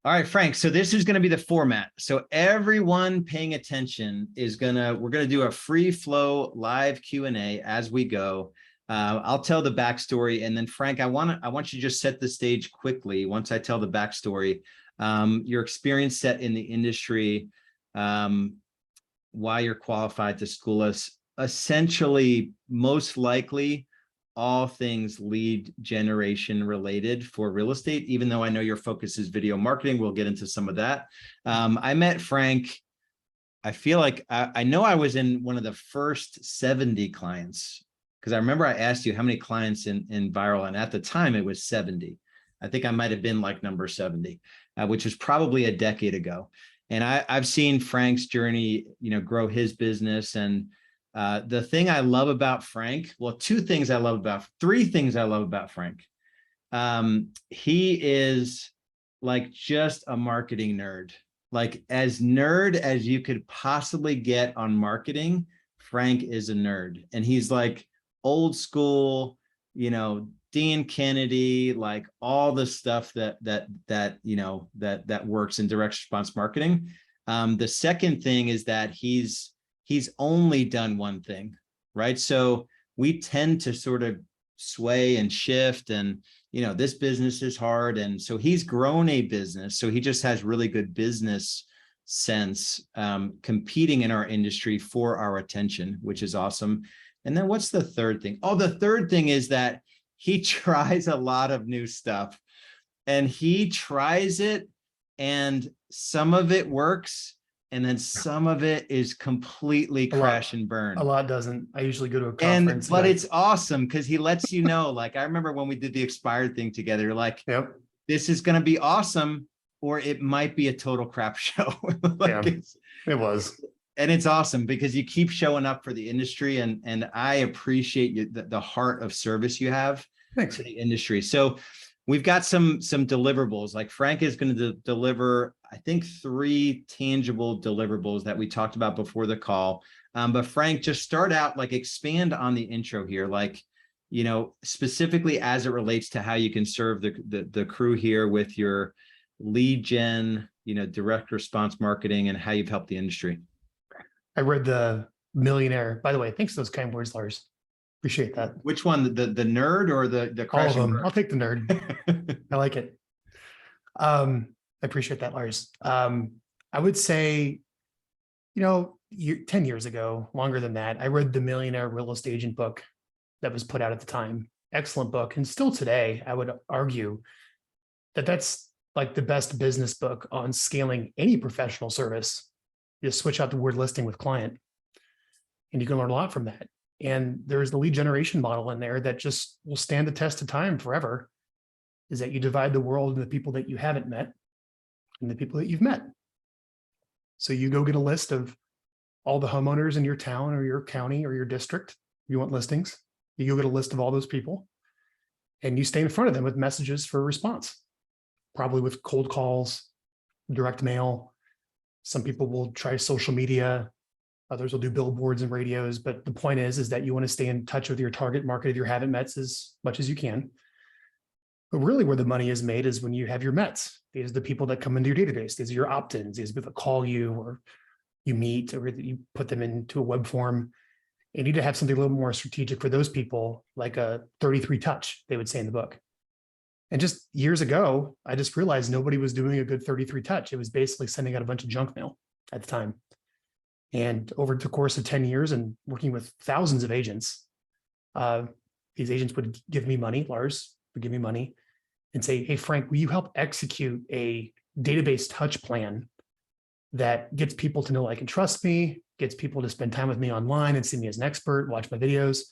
All right, Frank. So this is going to be the format. So everyone paying attention we're going to do a free flow live Q&A as we go. I'll tell the backstory, and then Frank, I want you to just set the stage quickly. Once I tell the backstory, your experience set in the industry, why you're qualified to school us, essentially, most likely, all things lead generation related for real estate, even though I know your focus is video marketing. We'll get into some of that. I met Frank. I feel like I know I was in one of the first 70 clients, because I remember I asked you how many clients in viral, and at the time it was 70. I think I might have been like number 70, which was probably a decade ago. And I've seen Frank's journey, grow his business. And the thing I love about Frank, well, three things I love about Frank. He is like just a marketing nerd, like as nerd as you could possibly get on marketing. Frank is a nerd, and he's like old school, Dean Kennedy, like all the stuff that works in direct response marketing. The second thing is that he's only done one thing, right? So we tend to sort of sway and shift, and this business is hard, and so he's grown a business, so he just has really good business sense, competing in our industry for our attention, which is awesome. And then what's the third thing? Oh, the third thing is that he tries a lot of new stuff, and he tries it, and some of it works, and then some of it is completely crash and burn. A lot doesn't. I usually go to a conference. But it's awesome because he lets you know, like, I remember when we did the expired thing together, like, yep, this is going to be awesome, or it might be a total crap show. Like, yeah, it was. And it's awesome because you keep showing up for the industry, and I appreciate the heart of service you have to the industry. So we've got some deliverables. Like Frank is going to deliver, I think, 3 tangible deliverables that we talked about before the call. But Frank, just start out, like, expand on the intro here, like, specifically as it relates to how you can serve the crew here with your lead gen, direct response marketing, and how you've helped the industry. I read The Millionaire. By the way, thanks for those kind words, Lars. Appreciate that. Which one, the nerd or the crash? All of them. I'll take the nerd. I like it. I appreciate that, Lars. I would say, 10 years ago, longer than that, I read The Millionaire Real Estate Agent book that was put out at the time. Excellent book. And still today, I would argue that that's like the best business book on scaling any professional service. You just switch out the word listing with client, and you can learn a lot from that. And there's the lead generation model in there that just will stand the test of time forever, is that you divide the world into the people that you haven't met and the people that you've met. So you go get a list of all the homeowners in your town or your county or your district. You want listings. You go get a list of all those people, and you stay in front of them with messages for a response, probably with cold calls, direct mail. Some people will try social media. Others will do billboards and radios. But the point is that you want to stay in touch with your target market if you haven't met as much as you can. But really where the money is made is when you have your Mets. These are the people that come into your database. These are your opt-ins. These are people that call you, or you meet, or you put them into a web form. You need to have something a little more strategic for those people, like a 33 touch, they would say in the book. And just years ago, I just realized nobody was doing a good 33 touch. It was basically sending out a bunch of junk mail at the time. And over the course of 10 years and working with thousands of agents, these agents would give me money. Lars would give me money and say, hey, Frank, will you help execute a database touch plan that gets people to know I can trust me, gets people to spend time with me online and see me as an expert, watch my videos,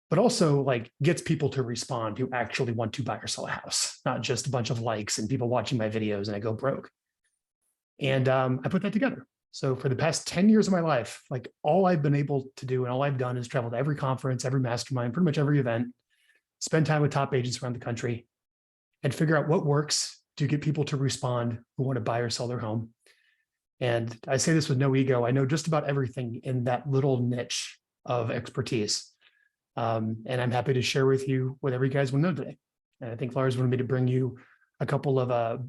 but also like gets people to respond who actually want to buy or sell a house, not just a bunch of likes and people watching my videos and I go broke. And I put that together. So for the past 10 years of my life, like all I've been able to do and all I've done is travel to every conference, every mastermind, pretty much every event, spend time with top agents around the country, and figure out what works to get people to respond who want to buy or sell their home. And I say this with no ego. I know just about everything in that little niche of expertise. And I'm happy to share with you whatever you guys want to know today. And I think Lars wanted me to bring you a couple of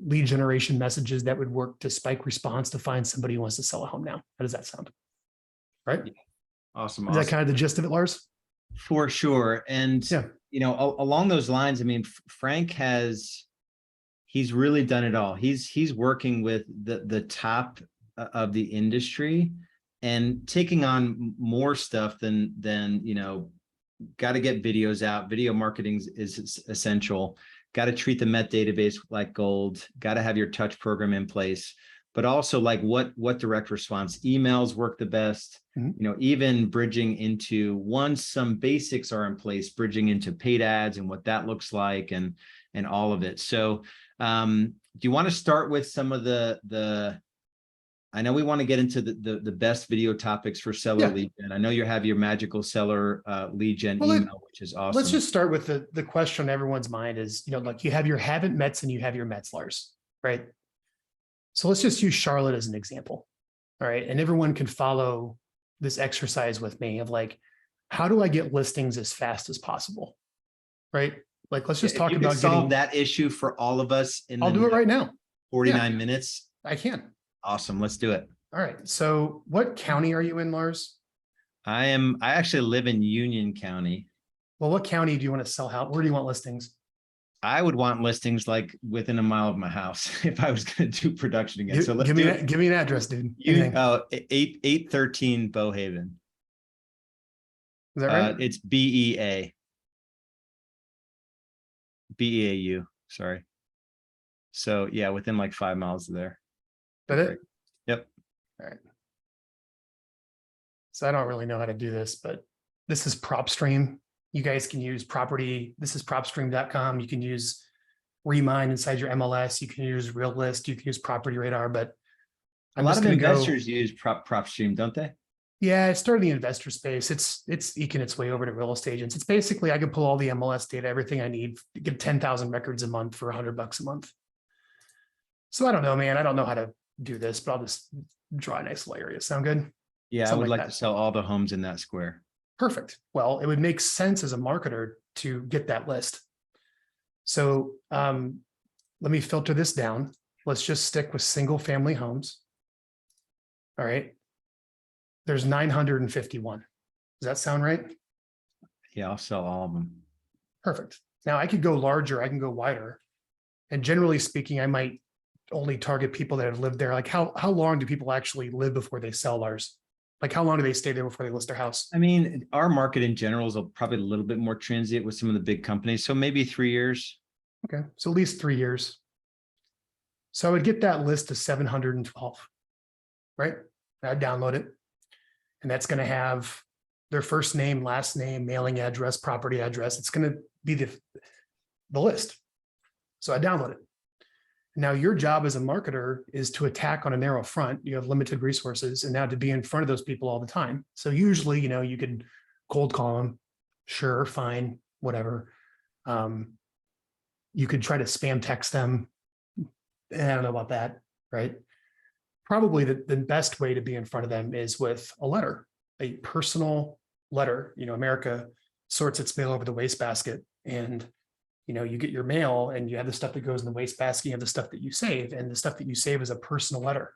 lead generation messages that would work to spike response to find somebody who wants to sell a home now. How does that sound? Right? Yeah. Awesome. Is that kind of the gist of it, Lars? For sure. And, Yeah. along those lines, I mean, Frank he's really done it all. He's working with the top of the industry and taking on more stuff than got to get videos out. Video marketing is essential. Got to treat the Met database like gold. Got to have your touch program in place, but also like what direct response emails work the best. Even bridging into, once some basics are in place, bridging into paid ads and what that looks like, and all of it. So do you want to start with some of the I know we want to get into the best video topics for seller lead gen. I know you have your magical seller lead gen email, which is awesome. Let's just start with the question on everyone's mind is, like you have your haven't mets and you have your mets, Lars, right? So let's just use Charlotte as an example. All right. And everyone can follow this exercise with me of like, how do I get listings as fast as possible? Right? Like, let's just talk about solve that issue for all of us. I'll do it right now. 49 minutes. I can. Awesome. Let's do it. All right. So what county are you in, Lars? I actually live in Union County. Well, what county do you want to sell out? Where do you want listings? I would want listings like within a mile of my house if I was going to do production again. So let's give me an address, dude. 813 Bowhaven. Is that right? It's BEA. BEAU. Sorry. So yeah, within like 5 miles of there. That it? Yep. All right. So I don't really know how to do this, but this is PropStream. You guys can use property. This is propstream.com. You can use Remine inside your MLS. You can use Realist. You can use Property Radar, but a lot of investors use PropStream, don't they? Yeah, it started in the investor space. It's eking its way over to real estate agents. It's basically, I could pull all the MLS data, everything I need, get 10,000 records a month for $100 a month. So I don't know, man. I don't know how to do this, but I'll just draw a nice little area. Sound good? Yeah, something I would like to sell all the homes in that square. Perfect. Well, it would make sense as a marketer to get that list. So let me filter this down. Let's just stick with single family homes. All right. There's 951. Does that sound right? Yeah, I'll sell all of them. Perfect. Now I could go larger. I can go wider. And generally speaking, I might only target people that have lived there. Like how long do people actually live before they sell, Lars? Like how long do they stay there before they list their house? I mean, our market in general is probably a little bit more transient with some of the big companies. So maybe 3 years. Okay. So at least 3 years. So I would get that list to 712, right? I'd download it. And that's going to have their first name, last name, mailing address, property address. It's going to be the list. So I download it. Now your job as a marketer is to attack on a narrow front. You have limited resources and now to be in front of those people all the time. So usually, you could cold call them. Sure, fine, whatever. You could try to spam text them. I don't know about that, right? Probably the best way to be in front of them is with a letter, a personal letter. America sorts its mail over the wastebasket, and you get your mail and you have the stuff that goes in the wastebasket, you have the stuff that you save, and the stuff that you save is a personal letter.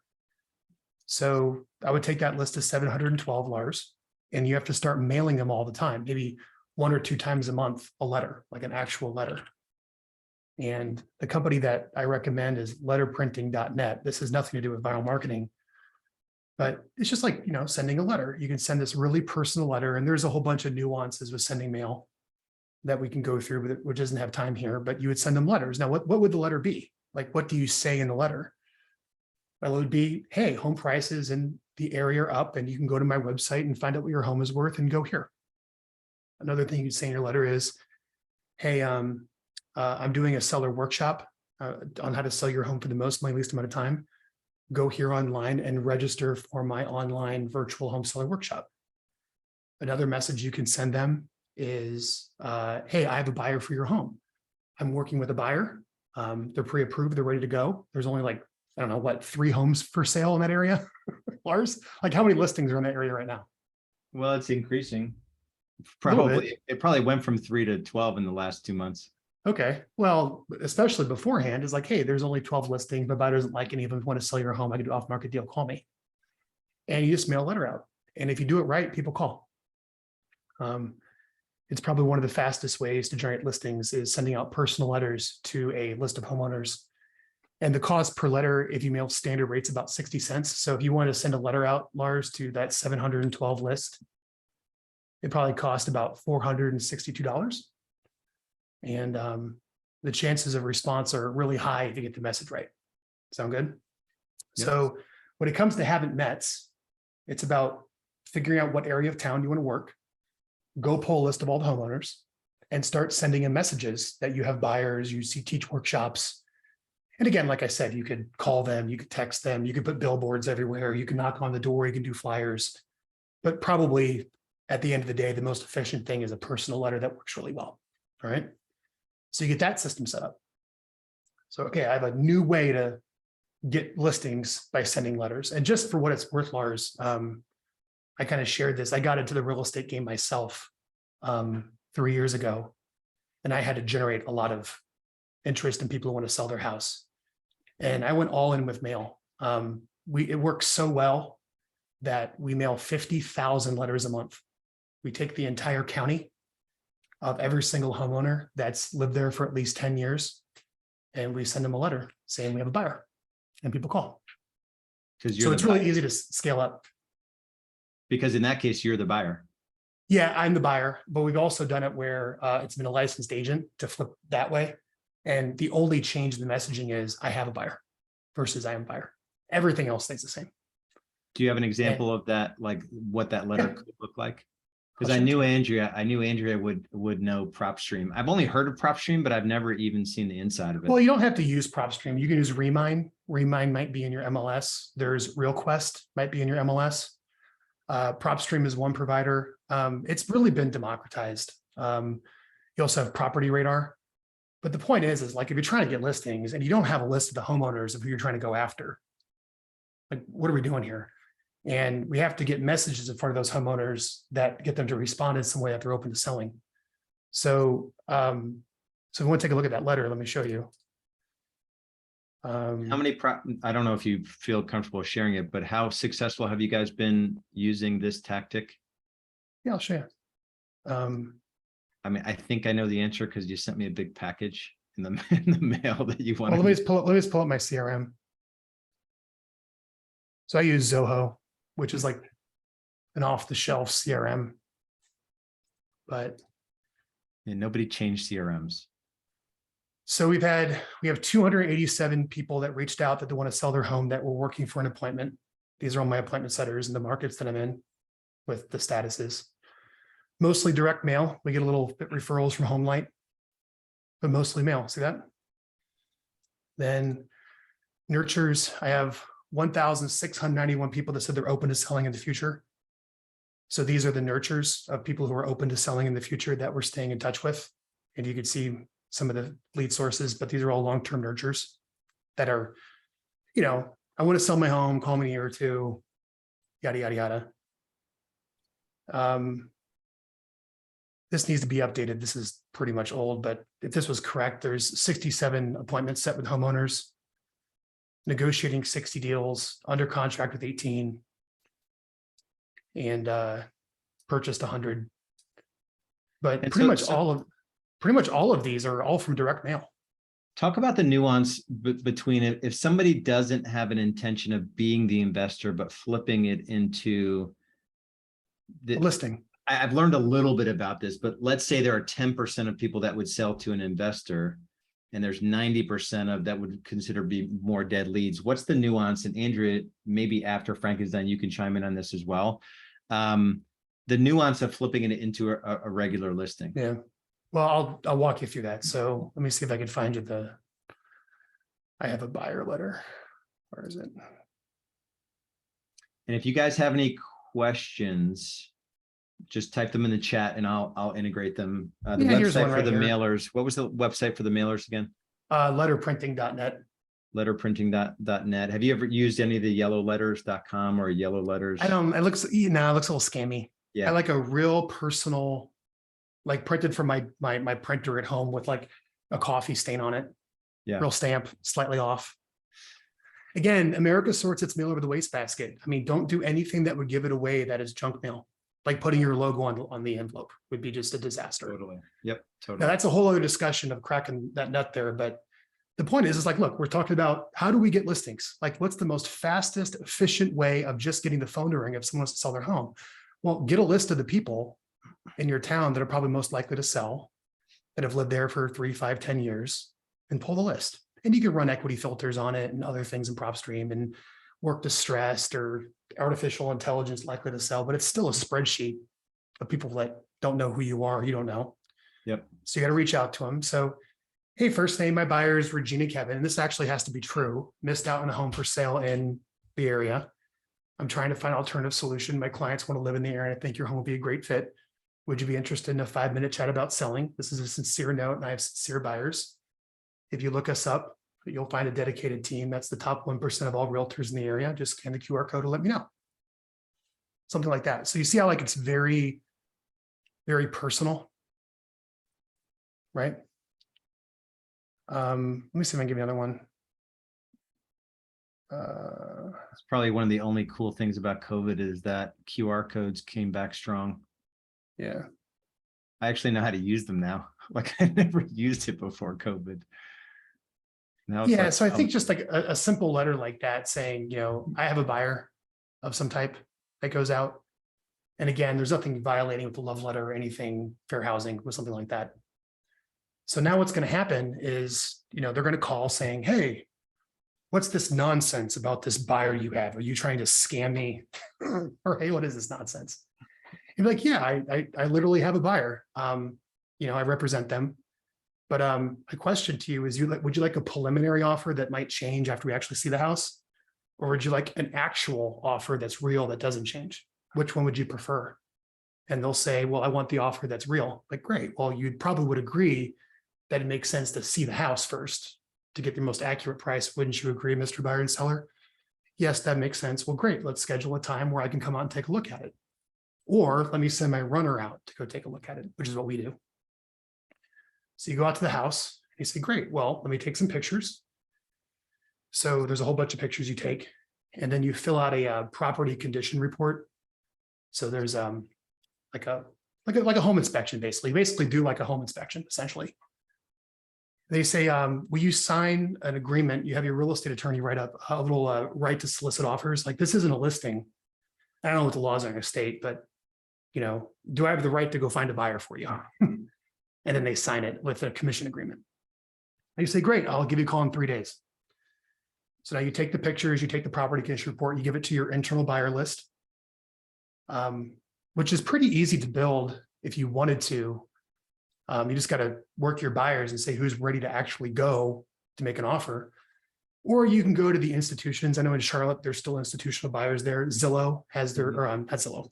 So I would take that list of 712, Lars, and you have to start mailing them all the time, maybe 1 or 2 times a month, a letter, like an actual letter. And the company that I recommend is letterprinting.net. This has nothing to do with viral marketing, but it's just like, sending a letter. You can send this really personal letter, and there's a whole bunch of nuances with sending mail that we can go through, which doesn't have time here, but you would send them letters. Now, what would the letter be? Like, what do you say in the letter? Well, it would be, hey, home prices in the area are up, and you can go to my website and find out what your home is worth and go here. Another thing you'd say in your letter is, hey, I'm doing a seller workshop on how to sell your home for the most money, least amount of time. Go here online and register for my online virtual home seller workshop. Another message you can send them is, hey, I have a buyer for your home. I'm working with a buyer. They're pre-approved. They're ready to go. There's only like, I don't know, 3 homes for sale in that area. Lars, like how many listings are in that area right now? Well, it's increasing. Probably, it probably went from 3 to 12 in the last 2 months. Okay, well, especially beforehand is like, hey, there's only 12 listings, but buyer doesn't like any of them. If you want to sell your home, I can do off-market deal, call me. And you just mail a letter out. And if you do it right, people call. It's probably one of the fastest ways to generate listings is sending out personal letters to a list of homeowners. And the cost per letter, if you mail standard rates, about 60 cents. So if you want to send a letter out, Lars, to that 712 list, it probably cost about $462. And the chances of response are really high if you get the message right. Sound good? Yep. So when it comes to haven't mets, it's about figuring out what area of town you want to work, go pull a list of all the homeowners, and start sending in messages that you have buyers, you see teach workshops. And again, like I said, you could call them, you could text them, you could put billboards everywhere, you can knock on the door, you can do flyers. But probably at the end of the day, the most efficient thing is a personal letter that works really well. All right. So you get that system set up. So, okay, I have a new way to get listings by sending letters. And just for what it's worth, Lars, I kind of shared this. I got into the real estate game myself 3 years ago, and I had to generate a lot of interest in people who want to sell their house. And I went all in with mail. It works so well that we mail 50,000 letters a month. We take the entire county of every single homeowner that's lived there for at least 10 years. And we send them a letter saying we have a buyer, and people call. So it's really easy to scale up. Because in that case, you're the buyer. Yeah, I'm the buyer, but we've also done it where it's been a licensed agent to flip that way. And the only change in the messaging is I have a buyer versus I am a buyer. Everything else stays the same. Do you have an example of that, like what that letter could look like? Because I knew Andrea would know PropStream. I've only heard of PropStream, but I've never even seen the inside of it. Well, you don't have to use PropStream. You can use Remine. Remine might be in your MLS. There's RealQuest might be in your MLS. PropStream is one provider. It's really been democratized. You also have Property Radar. But the point is like if you're trying to get listings and you don't have a list of the homeowners of who you're trying to go after, like what are we doing here? And we have to get messages in front of those homeowners that get them to respond in some way that they're open to selling. So, so if you want to take a look at that letter, let me show you. How many, I don't know if you feel comfortable sharing it, but how successful have you guys been using this tactic? Yeah, I'll show you. I mean, I think I know the answer because you sent me a big package in the mail that you want. Well, let me just pull up my CRM. So I use Zoho, which is like an off-the-shelf CRM, but yeah, nobody changed CRMs. So we have 287 people that reached out that they want to sell their home that were working for an appointment. These are all my appointment setters in the markets that I'm in with the statuses. Mostly direct mail. We get a little bit referrals from HomeLight, but mostly mail. See that? Then nurtures. I have 1,691 people that said they're open to selling in the future. So these are the nurtures of people who are open to selling in the future that we're staying in touch with. And you can see some of the lead sources, but these are all long-term nurtures that are, I want to sell my home, call me in a year or two, yada, yada, yada. This needs to be updated. This is pretty much old, but if this was correct, there's 67 appointments set with homeowners, negotiating 60 deals, under contract with 18, and purchased 100. But pretty much all of these are all from direct mail. Talk about the nuance between it. If somebody doesn't have an intention of being the investor, but flipping it into the listing. I've learned a little bit about this, but let's say there are 10% of people that would sell to an investor and there's 90% of that would consider be more dead leads. What's the nuance? And Andrea, maybe after Frank is done, you can chime in on this as well. The nuance of flipping it into a regular listing. Yeah. Well, I'll walk you through that. So let me see if I can find you I have a buyer letter. Where is it? And if you guys have any questions, just type them in the chat and I'll integrate them. The website for the mailers. What was the website for the mailers again? Letterprinting.net. Letterprinting.net. Have you ever used any of the yellowletters.com or yellow letters? I don't, it looks a little scammy. Yeah. I like a real personal, like printed from my printer at home with like a coffee stain on it. Yeah. Real stamp, slightly off. Again, America sorts its mail over the wastebasket. I mean, don't do anything that would give it away that is junk mail. Like putting your logo on the envelope would be just a disaster. Totally. Yep. Now, Totally. that's a whole other discussion of cracking that nut there. But the point is like, look, we're talking about how do we get listings? Like, what's the most fastest, efficient way of just getting the phone to ring if someone wants to sell their home? Well, get a list of the people in your town that are probably most likely to sell, that have lived there for 3, 5, 10 years, and pull the list. And you can run equity filters on it and other things in PropStream and work distressed or artificial intelligence likely to sell, but it's still a spreadsheet of people that don't know who you are, you don't know. Yep. So you got to reach out to them. So, hey, first name, my buyer is Regina Kevin, and this actually has to be true. Missed out on a home for sale in the area. I'm trying to find an alternative solution. My clients want to live in the area, and I think your home will be a great fit. Would you be interested in a 5-minute chat about selling? This is a sincere note, and I have sincere buyers. If you look us up, you'll find a dedicated team. That's the top 1% of all realtors in the area. Just scan the QR code and let me know. Something like that. So you see how like it's very, very personal, right? Let me see if I can give you another one. It's probably one of the only cool things about COVID is that QR codes came back strong. Yeah. I actually know how to use them now. Like I never used it before COVID. Now it's Yeah. like, So I think just like a simple letter like that saying, you know, I have a buyer of some type that goes out. And again, there's nothing violating with the love letter or anything, fair housing with something like that. So now what's going to happen is, you know, they're going to call saying, hey, what's this nonsense about this buyer you have? Are you trying to scam me? Or, hey, what is this nonsense? You'd be like, yeah, I literally have a buyer. You know, I represent them. But a question to you is, would you like a preliminary offer that might change after we actually see the house? Or would you like an actual offer that's real that doesn't change? Which one would you prefer? And they'll say, well, I want the offer that's real. Like, great. Well, you probably would agree that it makes sense to see the house first to get the most accurate price. Wouldn't you agree, Mr. Buyer and Seller? Yes, that makes sense. Well, great. Let's schedule a time where I can come out and take a look at it. Or let me send my runner out to go take a look at it, which is what we do. So you go out to the house and you say, great, well, let me take some pictures. So there's a whole bunch of pictures you take, and then you fill out a property condition report. So there's like a home inspection, basically. You basically do like a home inspection, essentially. They say, will you sign an agreement? You have your real estate attorney write up a little right to solicit offers. Like, this isn't a listing. I don't know what the laws are in your state, but, you know, do I have the right to go find a buyer for you? And then they sign it with a commission agreement. And you say, great, I'll give you a call in 3 days. So now you take the pictures, you take the property condition report, you give it to your internal buyer list, which is pretty easy to build if you wanted to. You just got to work your buyers and say who's ready to actually go to make an offer. Or you can go to the institutions. I know in Charlotte, there's still institutional buyers there. Zillow has their, or not Zillow,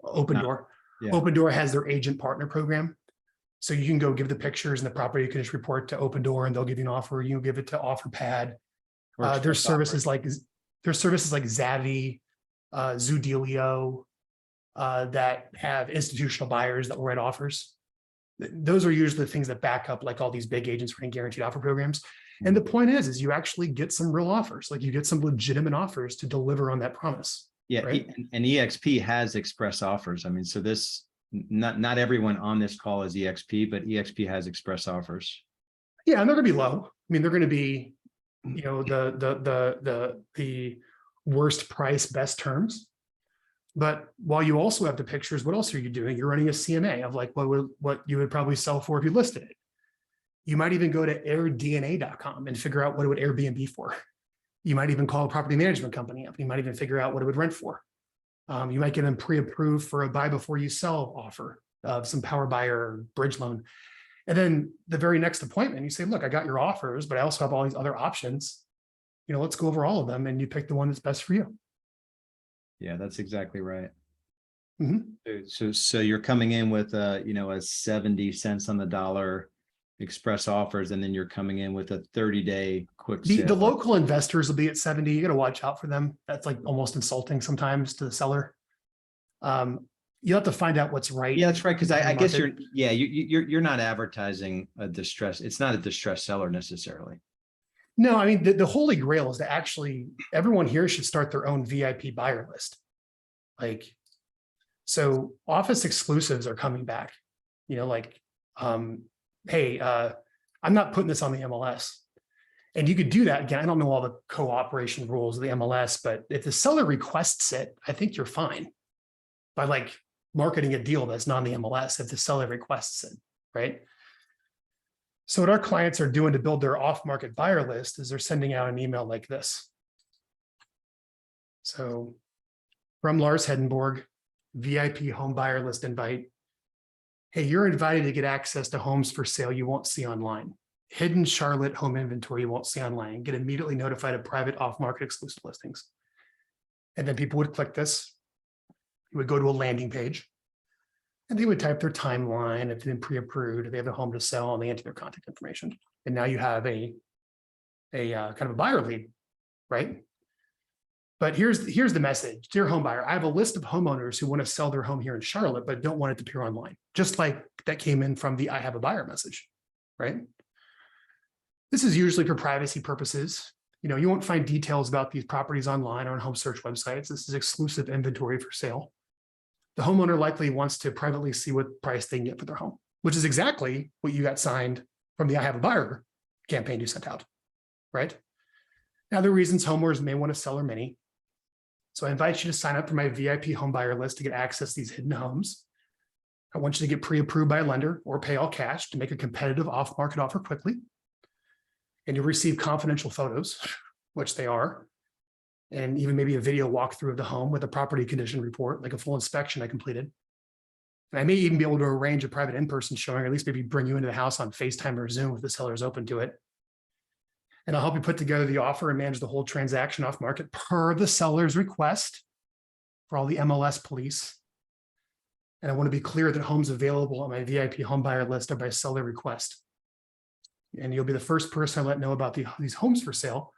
Open Door. Yeah. Open Door has their agent partner program. So you can go give the pictures and the property condition report to Open Door, and they'll give you an offer. You can give it to OfferPad. There's services like Zavvy, Zoodealio, that have institutional buyers that will write offers. Those are usually the things that back up like all these big agents running guaranteed offer programs. And the point is you actually get some real offers, like you get some legitimate offers to deliver on that promise. Yeah, right? And EXP has express offers. I mean, so this not everyone on this call is EXP, but EXP has express offers. Yeah, and they're going to be low. I mean, they're going to be, you know, the worst price, best terms. But while you also have the pictures, what else are you doing? You're running a CMA of like what you would probably sell for if you listed it. You might even go to airdna.com and figure out what it would Airbnb for. You might even call a property management company up. You might even figure out what it would rent for. You might get them pre-approved for a buy before you sell offer of some power buyer or bridge loan. And then the very next appointment, you say, look, I got your offers, but I also have all these other options. You know, let's go over all of them and you pick the one that's best for you. Yeah, that's exactly right. Mm-hmm. So you're coming in with a 70 cents on the dollar express offers, and then you're coming in with a 30-day quick sale. The local investors will be at 70. You got to watch out for them. That's like almost insulting sometimes to the seller. you'll have to find out what's right. Yeah, that's right. Because in the I guess market. you're not advertising a distress. It's not a distressed seller necessarily. No, I mean, the holy grail is to actually, everyone here should start their own VIP buyer list. Like, so office exclusives are coming back, like, hey, I'm not putting this on the MLS. And you could do that. Again, I don't know all the cooperation rules of the MLS, but if the seller requests it, I think you're fine by like marketing a deal that's not on the MLS if the seller requests it, right? So what our clients are doing to build their off-market buyer list is they're sending out an email like this. So from Lars Hedenborg, VIP home buyer list invite. Hey, you're invited to get access to homes for sale you won't see online. Hidden Charlotte home inventory you won't see online. Get immediately notified of private off-market exclusive listings. And then people would click this. You would go to a landing page. And they would type their timeline, if they've been pre-approved, if they have a home to sell, and they enter their contact information. And now you have a kind of a buyer lead, right? But here's the message. Dear home buyer, I have a list of homeowners who want to sell their home here in Charlotte, but don't want it to appear online. Just like that came in from the I have a buyer message, right? This is usually for privacy purposes. You won't find details about these properties online or on home search websites. This is exclusive inventory for sale. The homeowner likely wants to privately see what price they can get for their home, which is exactly what you got signed from the I have a buyer campaign you sent out, right? Now, the reasons homeowners may want to sell are many. So I invite you to sign up for my VIP home buyer list to get access to these hidden homes. I want you to get pre-approved by a lender or pay all cash to make a competitive off-market offer quickly. And you'll receive confidential photos, which they are, and even maybe a video walkthrough of the home with a property condition report, like a full inspection I completed. And I may even be able to arrange a private in-person showing, or at least maybe bring you into the house on FaceTime or Zoom if the seller is open to it. And I'll help you put together the offer and manage the whole transaction off market per the seller's request for all the MLS police. And I want to be clear that homes available on my VIP home buyer list are by seller request. And you'll be the first person I let know about these homes for sale,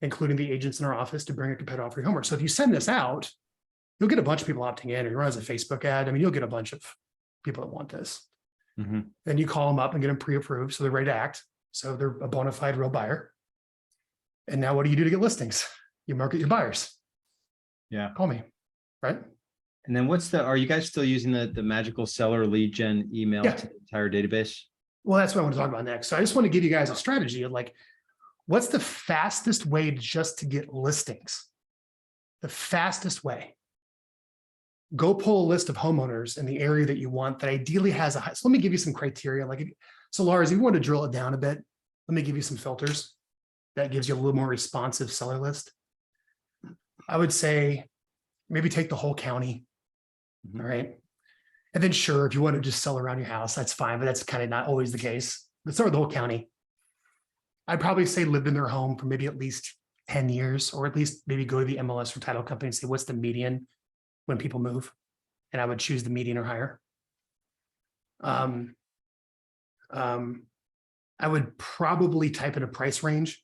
including the agents in our office, to bring a competitive offer homeowner. So if you send this out, you'll get a bunch of people opting in, or you run as a Facebook ad. I mean, you'll get a bunch of people that want this. Mm-hmm. Then you call them up and get them pre-approved, so they're ready to act. So they're a bona fide real buyer. And now what do you do to get listings? You market your buyers. Yeah. Call me, right? And then are you guys still using the magical seller lead gen email to the entire database? Well, that's what I want to talk about next. So I just want to give you guys a strategy of like, what's the fastest way to get listings? The fastest way. Go pull a list of homeowners in the area that you want that ideally has a high. So let me give you some criteria. So Lars, if you want to drill it down a bit, let me give you some filters. That gives you a little more responsive seller list. I would say maybe take the whole county. Mm-hmm. All right. And then sure, if you want to just sell around your house, that's fine, but that's kind of not always the case. Let's start with the whole county. I'd probably say lived in their home for maybe at least 10 years, or at least maybe go to the MLS or title company and say, what's the median when people move? And I would choose the median or higher. I would probably type in a price range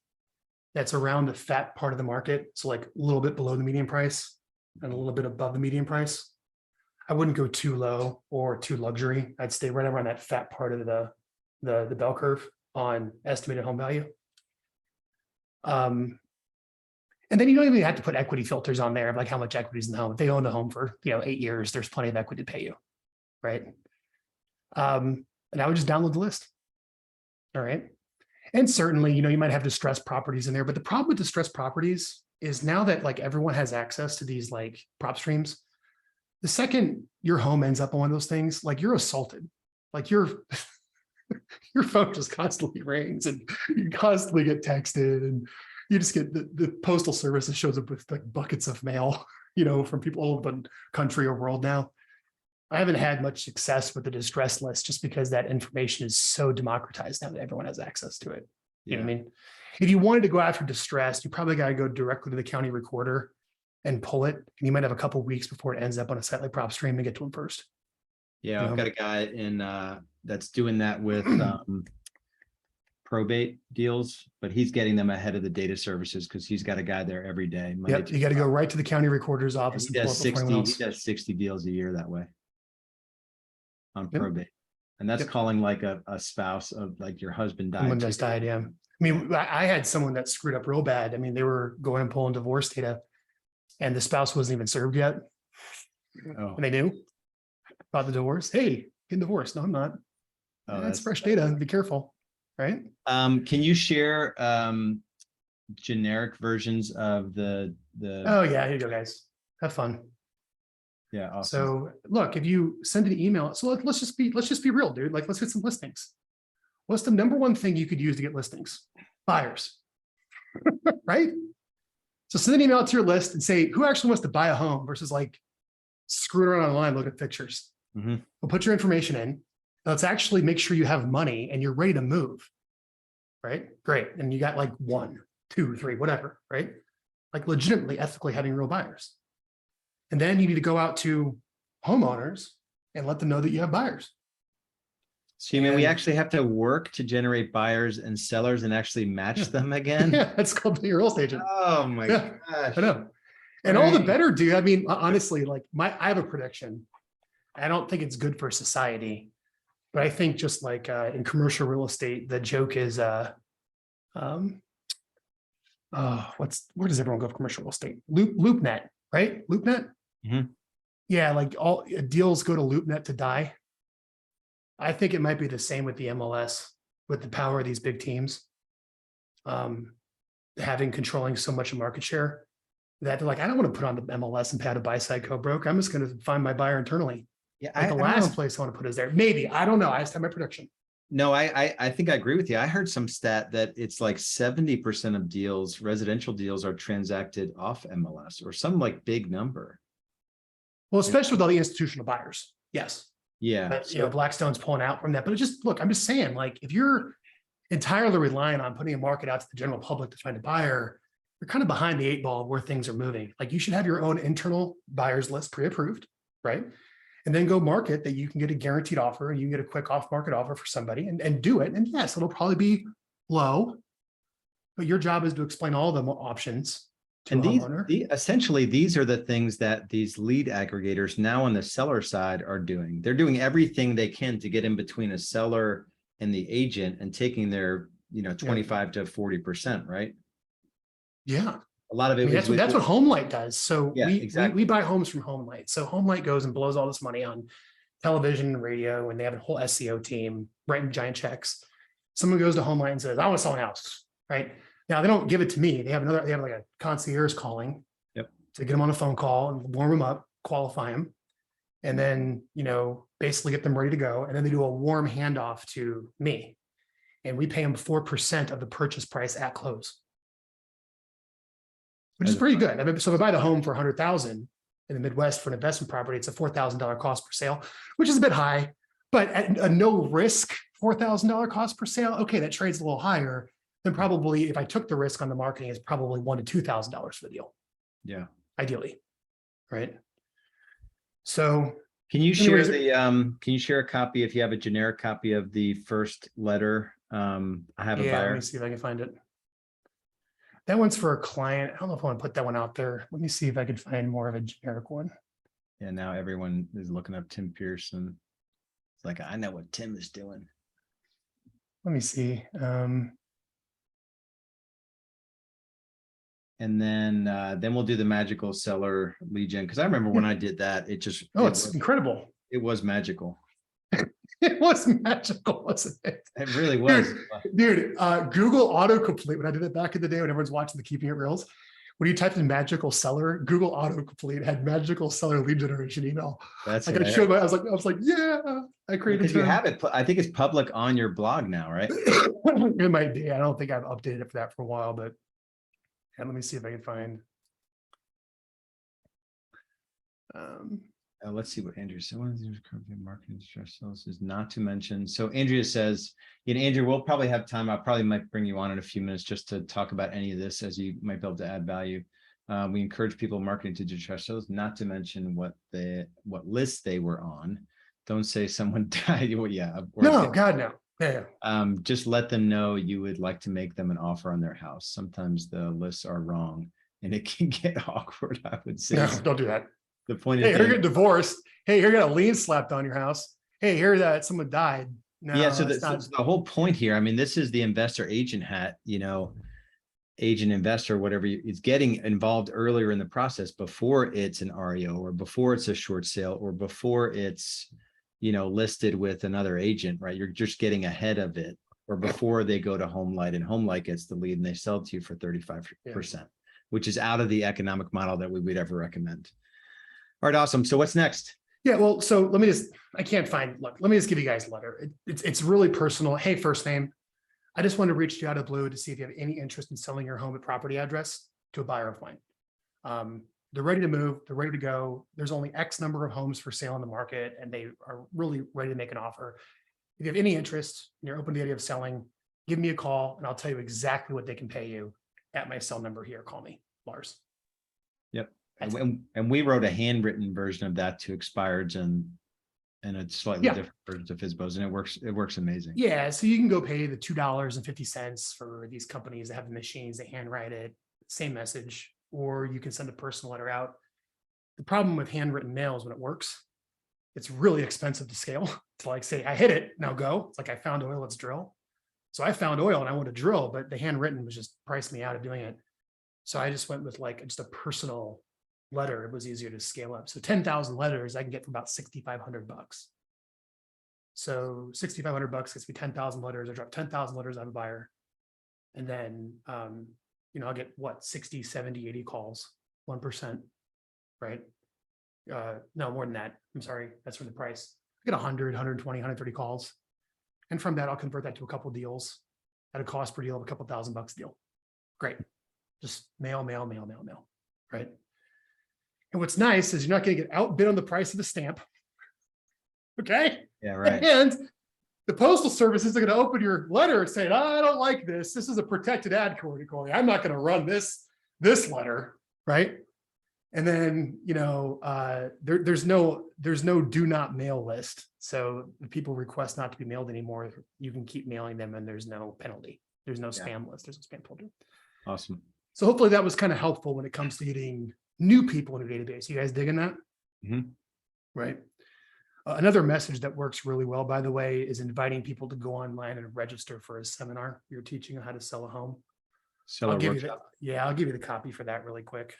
that's around the fat part of the market. So like a little bit below the median price and a little bit above the median price. I wouldn't go too low or too luxury. I'd stay right around that fat part of the bell curve on estimated home value. And then you don't even have to put equity filters on there of like how much equity is in the home. If they own the home for 8 years, there's plenty of equity to pay you, right? And I would just download the list. All right. And certainly, you might have distressed properties in there, but the problem with distressed properties is now that like everyone has access to these like prop streams, the second your home ends up on one of those things, like you're assaulted, like your phone just constantly rings and you constantly get texted and you just get the postal service that shows up with like buckets of mail, from people all over the country or world now. I haven't had much success with the distress list just because that information is so democratized now that everyone has access to it. You know what I mean? If you wanted to go after distress, you probably got to go directly to the county recorder and pull it. And you might have a couple of weeks before it ends up on a site like PropStream and get to them first. Yeah, I've got a guy that's doing that with probate deals, but he's getting them ahead of the data services because he's got a guy there every day. Yep, you got to go right to the county recorder's office. He does 60 deals a year that way. on Yep. probate. And that's Yep. calling like a spouse of like your husband died. Someone just died, yeah. I mean, I had someone that screwed up real bad. I mean, they were going and pulling divorce data and the spouse wasn't even served yet. Oh, And they knew about the divorce. Hey, getting divorced. No, I'm not. oh, That's fresh data. Be careful. Right. Can you share generic versions of the Oh yeah, here you go, guys. Have fun. yeah, awesome. So look, if you send an email, so let's just be real, dude. Like, let's get some listings. What's the number one thing you could use to get listings? Buyers, right? So send an email out to your list and say, who actually wants to buy a home versus like screwing around online, look at pictures. Mm-hmm. We'll put your information in. Let's actually make sure you have money and you're ready to move, right? Great. And you got like 1, 2, 3, whatever, right? Like legitimately, ethically having real buyers. And then you need to go out to homeowners and let them know that you have buyers. So you mean we actually have to work to generate buyers and sellers and actually match them again? Yeah, that's called being a real estate agent. Oh my Yeah, gosh. I know. And all the better, dude. I mean, honestly, like I have a prediction. I don't think it's good for society, but I think just like in commercial real estate, the joke is, where does everyone go for commercial real estate? LoopNet, right? LoopNet. Mhm. Yeah, like all deals go to LoopNet to die. I think it might be the same with the MLS, with the power of these big teams, controlling so much of market share that they're like, I don't want to put on the MLS and pay out a buy side co-broke. I'm just going to find my buyer internally. Yeah, Like the last place I want to put is there. Maybe, I don't know. I just have my prediction. No, I think I agree with you. I heard some stat that it's like 70% of deals, residential deals, are transacted off MLS or some like big number. Well, especially with all the institutional buyers. Yes. Yeah. But, Blackstone's pulling out from that. But I'm just saying, like, if you're entirely relying on putting a market out to the general public to find a buyer, you're kind of behind the 8 ball of where things are moving. Like, you should have your own internal buyers list pre-approved, right? And then go market that you can get a guaranteed offer and you can get a quick off-market offer for somebody and do it. And yes, it'll probably be low, but your job is to explain all the options to a homeowner. Essentially, these are the things that these lead aggregators now on the seller side are doing. They're doing everything they can to get in between a seller and the agent and taking their, 25 to 40%, right? Yeah. A lot of it. That's what HomeLight does. So Yeah, exactly. we buy homes from HomeLight. So HomeLight goes and blows all this money on television and radio, and they have a whole SEO team writing giant checks. Someone goes to HomeLight and says, I want to sell a house, right? Now they don't give it to me. They have like a concierge calling to get them on a phone call and warm them up, qualify them, and then, basically get them ready to go. And then they do a warm handoff to me, and we pay them 4% of the purchase price at close, which is pretty good. I mean, so if I buy the home for 100,000 in the Midwest for an investment property, it's a $4,000 cost per sale, which is a bit high, but at a no risk $4,000 cost per sale. Okay, that trades a little higher than probably if I took the risk on the marketing, is probably $1,000 to $2,000 for the deal. Yeah, ideally, right? So can you share can you share a copy if you have a generic copy of the first letter? I have a buyer. Let me see if I can find it. That one's for a client. I don't know if I want to put that one out there. Let me see if I could find more of a generic one. Yeah, now everyone is looking up Tim Pearson. It's like, I know what Tim is doing. Let me see. And then we'll do the magical seller lead gen. Because I remember when I did that, it's incredible. It was magical. It was magical, wasn't it? It really was. Dude, Google autocomplete, when I did it back in the day when everyone's watching the Keeping It Reels, when you typed in magical seller, Google autocomplete had magical seller lead generation email. That's like I was like, yeah, I created it. You have it. I think it's public on your blog now, right? It might be. I don't think I've updated it for that for a while, but let me see if I can find. Let's see what Andrea said. One of the marketing stress sales is not to mention. So Andrea says, Andrea, we'll probably have time. Might bring you on in a few minutes just to talk about any of this, as you might be able to add value. We encourage people marketing to digital sales, not to mention what list they were on. Don't say someone died. Well, yeah. No, God, no. Yeah. Just let them know you would like to make them an offer on their house. Sometimes the lists are wrong and it can get awkward, I would say. No, don't do that. The point is, hey, you're getting divorced. Hey, you're getting a lien slapped on your house. hey, here that someone died. No, Yeah, so it's not. the whole point here, I mean, this is the investor agent hat, agent investor, whatever is getting involved earlier in the process before it's an REO or before it's a short sale or before it's, listed with another agent, right? You're just getting ahead of it, or before they go to HomeLight and HomeLight gets the lead and they sell it to you for 35%, which is out of the economic model that we would ever recommend. All right, awesome. So what's next? Yeah, well, so let me just, I can't find, look, let me just give you guys a letter. It's really personal. Hey, first name. I just wanted to reach you out of the blue to see if you have any interest in selling your home at property address to a buyer of mine. They're ready to move. They're ready to go. There's only X number of homes for sale in the market, and they are really ready to make an offer. If you have any interest and you're open to the idea of selling, give me a call and I'll tell you exactly what they can pay you at my cell number here. Call me, Lars. Yep. And we wrote a handwritten version of that to expireds and it's slightly different versions of FSBOs, and it works amazing. Yeah. So you can go pay the $2.50 for these companies that have the machines, they handwrite it, same message, or you can send a personal letter out. The problem with handwritten mail is when it works, it's really expensive to scale. To like say, I hit it, now go. It's like, I found oil, let's drill. So I found oil and I want to drill, but the handwritten was just priced me out of doing it. So I just went with like just a personal letter. It was easier to scale up. So 10,000 letters I can get for about $6,500. So $6,500 gets me 10,000 letters. I drop 10,000 letters on a buyer. And then, I'll get what, 60, 70, 80 calls, 1%, right? No, more than that. I'm sorry. That's for the price. I get 100, 120, 130 calls. And from that, I'll convert that to a couple of deals at a cost per deal of a couple $1,000 deal. Great. Just mail, right? And what's nice is you're not going to get outbid on the price of the stamp. Okay. Yeah, right. And the postal service isn't going to open your letter and say, I don't like this. This is a protected ad category. I'm not going to run this letter, right? And then, there's no do not mail list. So if people request not to be mailed anymore, you can keep mailing them and there's no penalty. There's no spam list. There's no spam filter. Awesome. So hopefully that was kind of helpful when it comes to getting new people in your database. You guys digging that? Mm-hmm. Right. Another message that works really well, by the way, is inviting people to go online and register for a seminar. You're teaching how to sell a home. I'll give you the copy for that really quick.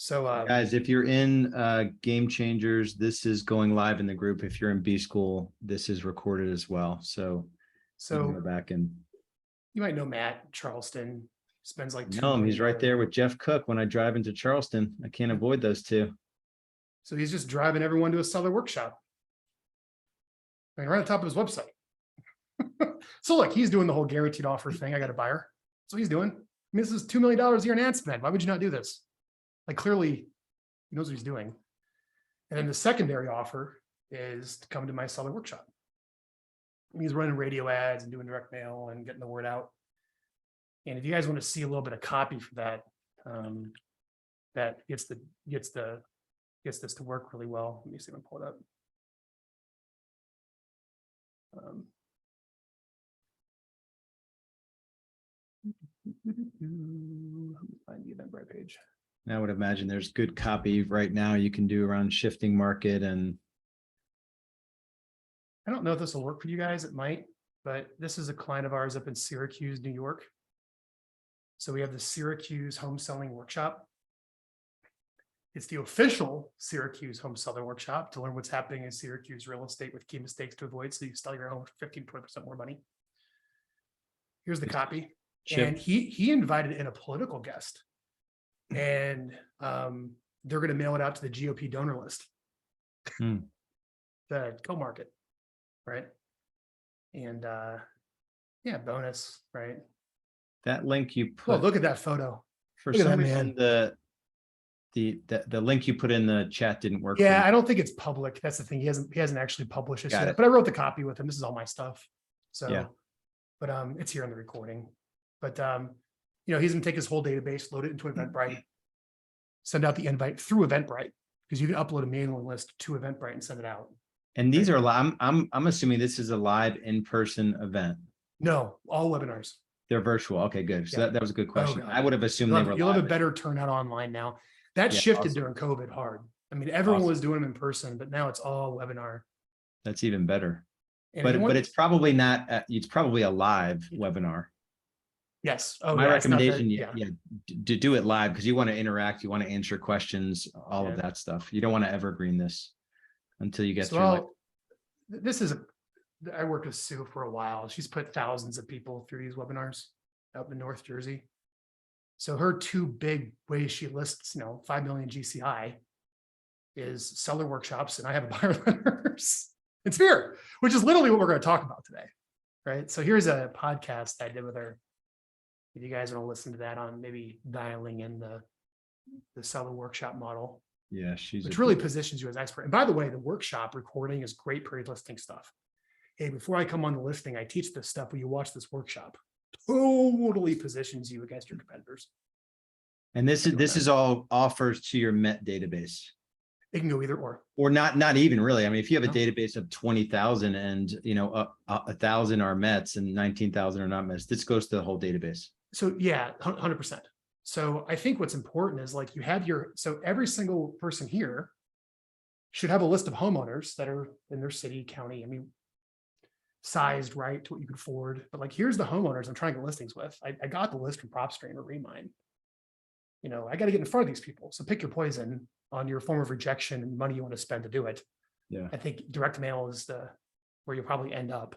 Guys, if you're in Game Changers, this is going live in the group. If you're in B School, this is recorded as well. So you can go back and you might know Matt Charleston. Spends like no, he's right there with Jeff Cook when I drive into Charleston. I can't avoid those two. So he's just driving everyone to a seller workshop. I mean, right on top of his website. So look, he's doing the whole guaranteed offer thing. I got a buyer. So he's doing. I mean, this is $2 million a year in ad spend. Why would you not do this? Like clearly he knows what he's doing. And then the secondary offer is to come to my seller workshop. He's running radio ads and doing direct mail and getting the word out. And if you guys want to see a little bit of copy for that, that gets this to work really well. Let me see if I can pull it up. Find the Eventbrite page. I would imagine there's good copy right now you can do around shifting market. And I don't know if this will work for you guys. It might, but this is a client of ours up in Syracuse, New York. So we have the Syracuse Home Selling Workshop. It's the official Syracuse Home Selling Workshop to learn what's happening in Syracuse real estate with key mistakes to avoid so you sell your home for 15-20% more money. Here's the copy. And he invited in a political guest. And they're going to mail it out to the GOP donor list. The co-market, right? And bonus, right? That link you put. Oh, look at that photo. For some reason, the link you put in the chat didn't work. Yeah, I don't think it's public. That's the thing. He hasn't actually published this yet. But I wrote the copy with him. This is all my stuff. So, yeah. But it's here in the recording. But he's gonna take his whole database, load it into Eventbrite, send out the invite through Eventbrite, because you can upload a mailing list to Eventbrite and send it out. And these are live. I'm assuming this is a live in-person event. No, all webinars. They're virtual. Okay, good. So that was a good question. I would have assumed you'll have a better turnout online now. That shifted during COVID hard. I mean, everyone Awesome. was doing them in person, but now it's all webinar. That's even better. And But it's probably not, it's probably a live webinar. yes. Oh, My yeah, it's not that- recommendation, to do it live, because you want to interact, you want to answer questions, all of that stuff. You don't want to evergreen this until you get So, through like, this is I worked with Sue for a while. She's put thousands of people through these webinars out in North Jersey. So her two big ways she lists, 5 million GCI is seller workshops, and I have a buyer letters and Sphere, which is literally what we're going to talk about today. Right. So here's a podcast I did with her. If you guys want to listen to that on maybe dialing in the seller workshop model, yeah, which really positions you as expert. And by the way, the workshop recording is great pre-listing stuff. Hey, before I come on the listing, I teach this stuff. Will you watch this workshop? Totally positions you against your competitors. and this is all offers to your Met database. It can go either Or not even really. I mean, if you have a No. database of 20,000 and 1,000 are Mets and 19,000 are not Mets, this goes to the whole database. So yeah, 100%. So I think what's important is like you have so every single person here should have a list of homeowners that are in their city, county. I mean, sized right to what you could afford. But like, here's the homeowners I'm trying to get listings with. I got the list from PropStream or Remine. I got to get in front of these people. So pick your poison on your form of rejection and money you want to spend to do it. Yeah. I think direct mail is where you'll probably end up,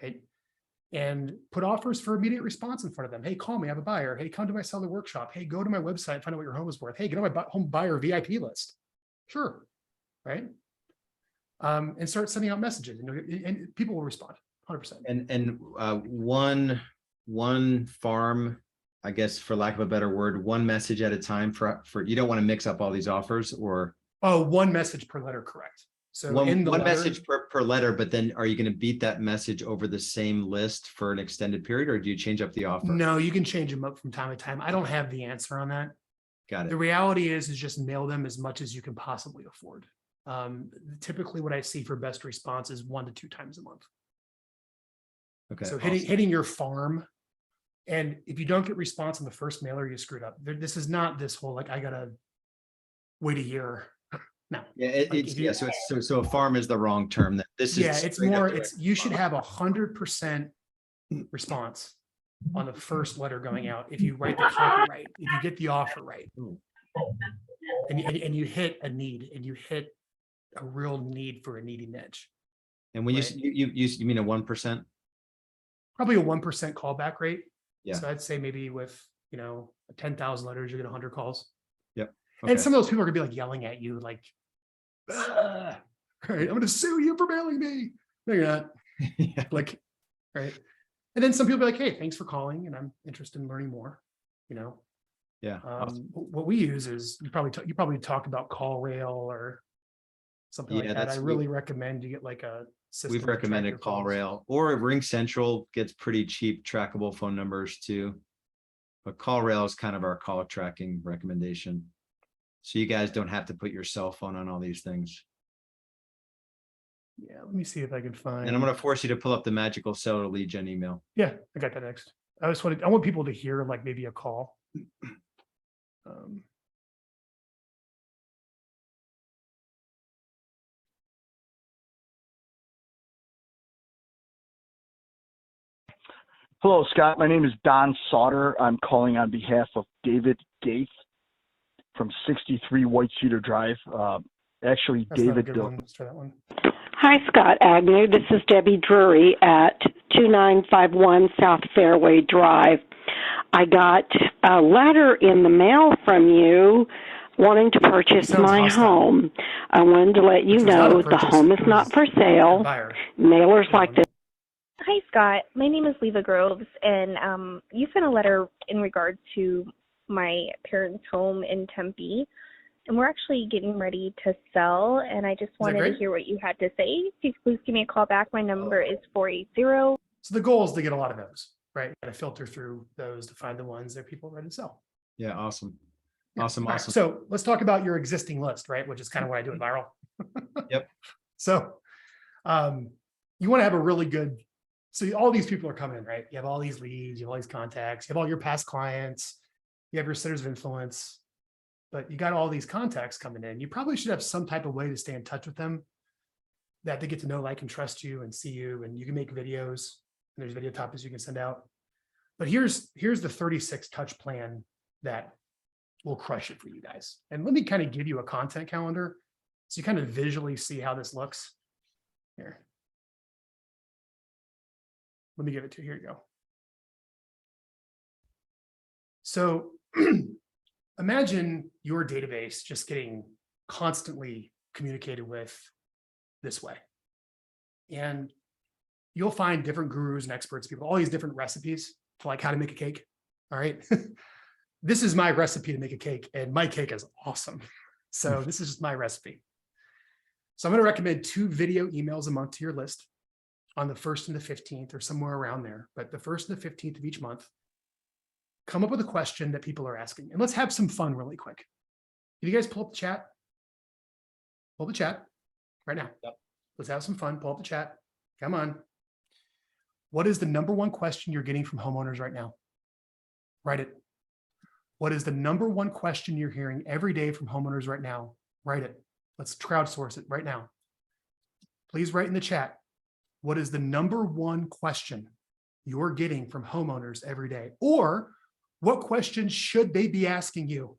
right? And put offers for immediate response in front of them. Hey, call me, I have a buyer. Hey, come to my seller workshop. Hey, go to my website, find out what your home is worth. Hey, get on my home buyer VIP list. Sure, right? And start sending out messages, and people will respond 100%. And one farm, I guess, for lack of a better word, one message at a time for you don't want to mix up all these offers, or one message per letter, correct. So one letter, message per letter, but then are you going to beat that message over the same list for an extended period, or do you change up the offer? No, you can change them up from time to time. I don't have the answer on that. Got it. The reality is just mail them as much as you can possibly afford. Typically what I see for best response is 1 to 2 times a month. Okay. So awesome. hitting your farm. And if you don't get response on the first mailer, you screwed up. This is not this whole, like, I gotta wait a year. No. Yeah, so a farm is the wrong term. This is it's more, you should have 100% response on the first letter going out. If you write the copy right, if you get the offer right, and you hit a need, and you hit a real need for a needy niche. And when you mean a 1%? Probably a 1% callback rate. Yeah. So I'd say maybe with 10,000 letters, you get 100 calls. Yep. Okay. And some of those people are gonna be like yelling at you, like, right, I'm gonna sue you for mailing me. No, you're not. Yeah. Like, right. And then some people be like, hey, thanks for calling, and I'm interested in learning more. Yeah. Awesome. What we use is you probably talked about CallRail or something like that. I really recommend you get like a system. We've recommended CallRail, or Ring Central gets pretty cheap trackable phone numbers too. But CallRail is kind of our call tracking recommendation. So you guys don't have to put your cell phone on all these things. Yeah, let me see if I can find. And I'm going to force you to pull up the magical seller lead gen email. Yeah, I got that next. I want people to hear like maybe a call. Hello, Scott. My name is Don Sauter. I'm calling on behalf of David Gaith from 63 White Cedar Drive. Actually, That's David. Not a good one. Let's try that one. Hi, Scott Agnew. This is Debbie Drury at 2951 South Fairway Drive. I got a letter in the mail from you wanting to purchase my home. I wanted to let you know the home is not for sale. Mailers like this. Hi, Scott. My name is Leva Groves, and you sent a letter in regard to my parents' home in Tempe, and we're actually getting ready to sell, and I just wanted to hear what you had to say. Please give me a call back. My number is 480. So the goal is to get a lot of those, right? Got to filter through those to find the ones that people are ready to sell. Yeah, awesome. Yeah. Awesome. Right, so let's talk about your existing list, right? Which is kind of what I do at Viral. Yep. So you want to have a really good, so all these people are coming in, right? You have all these leads, you have all these contacts, you have all your past clients, you have your centers of influence. but you got all these contacts coming in. You probably should have some type of way to stay in touch with them, that they get to know, like, and trust you and see you, and you can make videos, and there's video topics you can send out. But here's the 36 touch plan that will crush it for you guys. And let me kind of give you a content calendar so you kind of visually see how this looks. Here. Let me give it to you. Here you go. So imagine your database just getting constantly communicated with this way. And you'll find different gurus and experts, people, all these different recipes for like how to make a cake. All right. This is my recipe to make a cake, and my cake is awesome. So this is just my recipe. So I'm going to recommend 2 video emails a month to your list on the 1st and the 15th, or somewhere around there, but the 1st and the 15th of each month. Come up with a question that people are asking, and let's have some fun really quick. Can you guys pull up the chat? Pull up the chat right now. Yep. Let's have some fun. Pull up the chat. Come on. What is the number one question you're getting from homeowners right now? Write it. What is the number one question you're hearing every day from homeowners right now? Write it. Let's crowdsource it right now. Please write in the chat. What is the number one question you're getting from homeowners every day? Or what questions should they be asking you?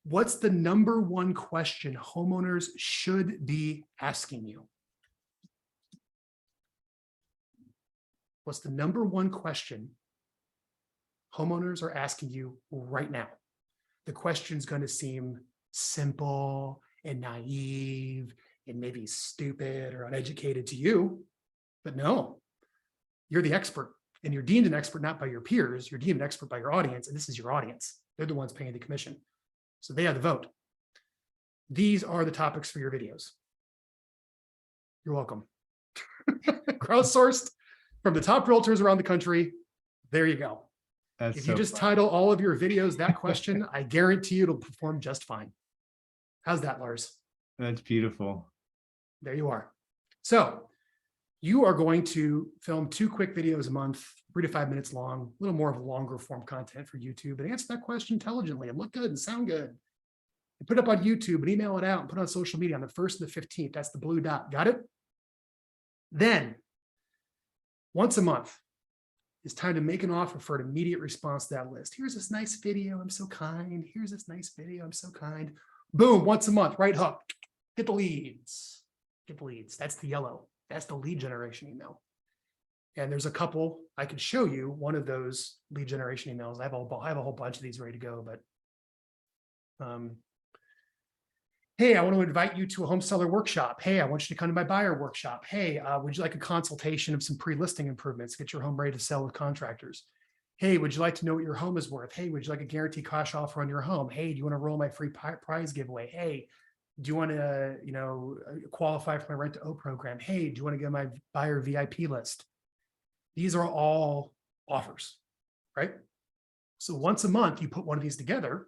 What's the number one question homeowners should be asking you? What's the number one question homeowners are asking you right now? The question's going to seem simple and naive and maybe stupid or uneducated to you, but no, you're the expert, and you're deemed an expert not by your peers, you're deemed an expert by your audience, and this is your audience. They're the ones paying the commission. So they have the vote. These are the topics for your videos. You're welcome. Crowdsourced from the top realtors around the country. There you go. That's If so you just fun. title all of your videos that question, I guarantee you it'll perform just fine. How's that, Lars? That's beautiful. There you are. So you are going to film 2 quick videos a month, 3 to 5 minutes long, a little more of a longer form content for YouTube, and answer that question intelligently and look good and sound good. And put it up on YouTube and email it out and put it on social media on the 1st and the 15th. That's the blue dot. Got it? Then once a month, it's time to make an offer for an immediate response to that list. Here's this nice video. I'm so kind. Here's this nice video. I'm so kind. Boom, once a month, right hook. Get the leads. Get the leads. That's the yellow. That's the lead generation email. And there's a couple I could show you. One of those lead generation emails. I have a whole bunch of these ready to go, but hey, I want to invite you to a home seller workshop. Hey, I want you to come to my buyer workshop. Hey, would you like a consultation of some pre-listing improvements? Get your home ready to sell with contractors. Hey, would you like to know what your home is worth? Hey, would you like a guaranteed cash offer on your home? Hey, do you want to roll my free prize giveaway? Hey, do you want to, qualify for my rent to own program? Hey, do you want to get my buyer VIP list? These are all offers, right? So once a month, you put one of these together.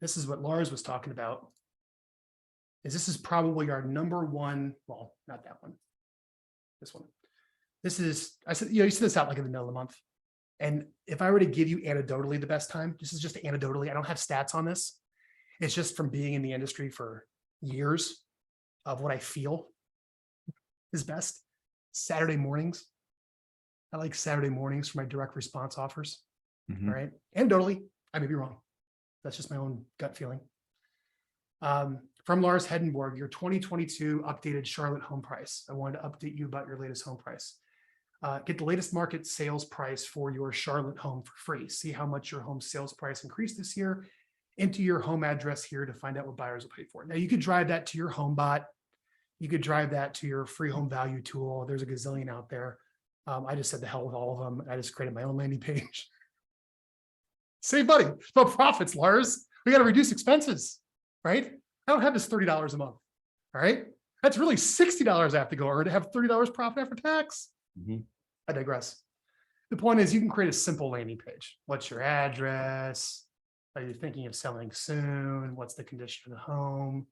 This is what Lars was talking about. This is probably our number one, well, not that one, this one. This is, I said, you see this out like in the middle of the month. And if I were to give you anecdotally the best time, this is just anecdotally, I don't have stats on this. It's just from being in the industry for years of what I feel is best. Saturday mornings. I like Saturday mornings for my direct response offers. Mhm. All right. Anecdotally, I may be wrong. That's just my own gut feeling. From Lars Hedenborg, your 2022 updated Charlotte home price. I wanted to update you about your latest home price. Get the latest market sales price for your Charlotte home for free. See how much your home sales price increased this year. Enter your home address here to find out what buyers will pay for it. Now you could drive that to your home bot. You could drive that to your free home value tool. There's a gazillion out there. I just said the hell with all of them. I just created my own landing page. Save money, it's about profits, Lars. We got to reduce expenses, right? I don't have this $30 a month. All right. That's really $60 I have to go earn to have $30 profit after tax. Mhm. I digress. The point is you can create a simple landing page. What's your address? Are you thinking of selling soon? What's the condition of the home?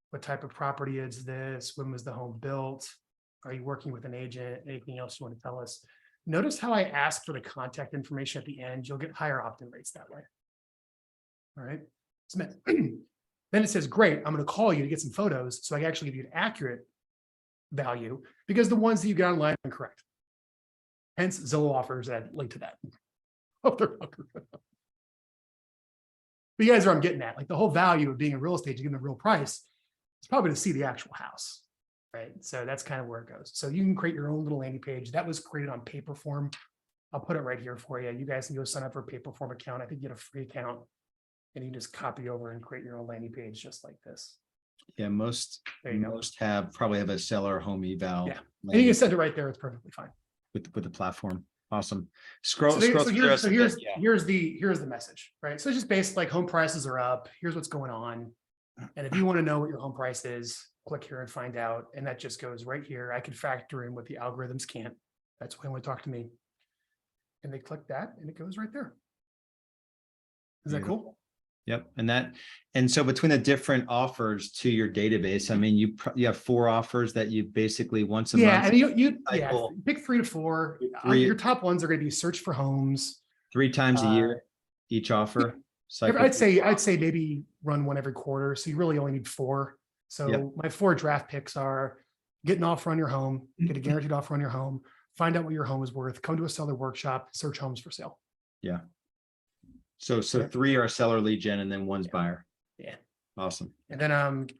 What type of property is this? When was the home built? Are you working with an agent? Anything else you want to tell us? Notice how I ask for the contact information at the end. You'll get higher opt-in rates that way. All right. Then it says, great, I'm going to call you to get some photos so I can actually give you an accurate value because the ones that you got online are incorrect. Hence, Zillow offers that link to that. Oh, they're fucker. But you guys are what I'm getting at. Like the whole value of being in real estate to give them a real price is probably to see the actual house, right? So that's kind of where it goes. So you can create your own little landing page. That was created on Paperform. I'll put it right here for you. You guys can go sign up for a Paperform account. I think you get a free account and you can just copy over and create your own landing page just like this. Yeah, most probably have a seller home eval. Yeah, and you can send it right there. It's perfectly fine with the platform. Awesome. Scroll. So here's the message, right? So it's just based like home prices are up. Here's what's going on. And if you want to know what your home price is, click here and find out. And that just goes right here. I can factor in what the algorithms can't. That's why they want to talk to me. And they click that and it goes right there. Is that cool? Yep. And so between the different offers to your database, I mean, you have 4 offers that you basically once a month. And you pick 3 to 4. Your top ones are going to be search for homes 3 times a year, each offer. I'd say maybe run one every quarter. So you really only need 4. So my 4 draft picks are get an offer on your home, get a guaranteed offer on your home, find out what your home is worth, come to a seller workshop, search homes for sale. Yeah. So 3 are seller lead gen and then 1's buyer. Yeah. Awesome. And then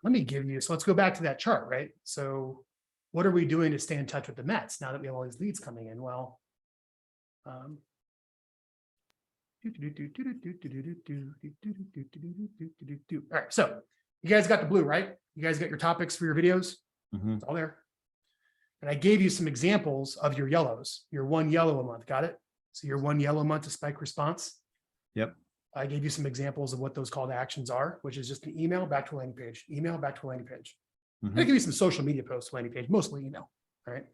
let me give you, so let's go back to that chart, right? So what are we doing to stay in touch with the Mets now that we have all these leads coming in? Well, all right, so you guys got the blue, right? You guys got your topics for your videos. It's all there. And I gave you some examples of your yellows, your 1 yellow a month. Got it? So your 1 yellow a month to spike response. Yep. I gave you some examples of what those call to actions are, which is just an email back to a landing page, email back to a landing page. I give you some social media posts to landing page, mostly email. All right.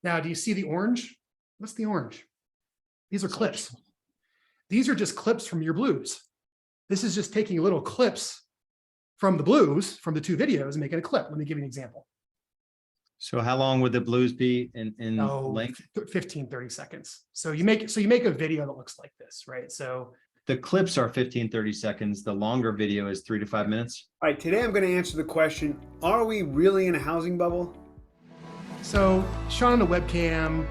Now, do you see the orange? What's the orange? These are clips. These are just clips from your blues. This is just taking little clips from the blues, from the 2 videos and making a clip. Let me give you an example. So how long would the blues be in length? 15, 30 seconds. So you make a video that looks like this, right? So the clips are 15, 30 seconds. The longer video is 3 to 5 minutes. All right, today I'm going to answer the question, are we really in a housing bubble? So Sean on the webcam,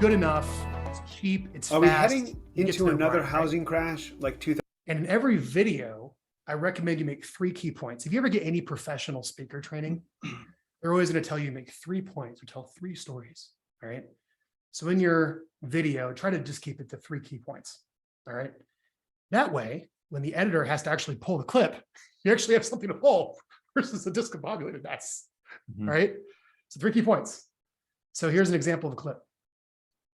good enough. It's cheap. It's fast. Are we heading into another housing crash like 2000? And in every video, I recommend you make 3 key points. If you ever get any professional speaker training, they're always going to tell you make 3 points or tell 3 stories. All right. So in your video, try to just keep it to 3 key points. All right. That way, when the editor has to actually pull the clip, you actually have something to pull versus a discombobulated mess. All right. So 3 key points. So here's an example of a clip.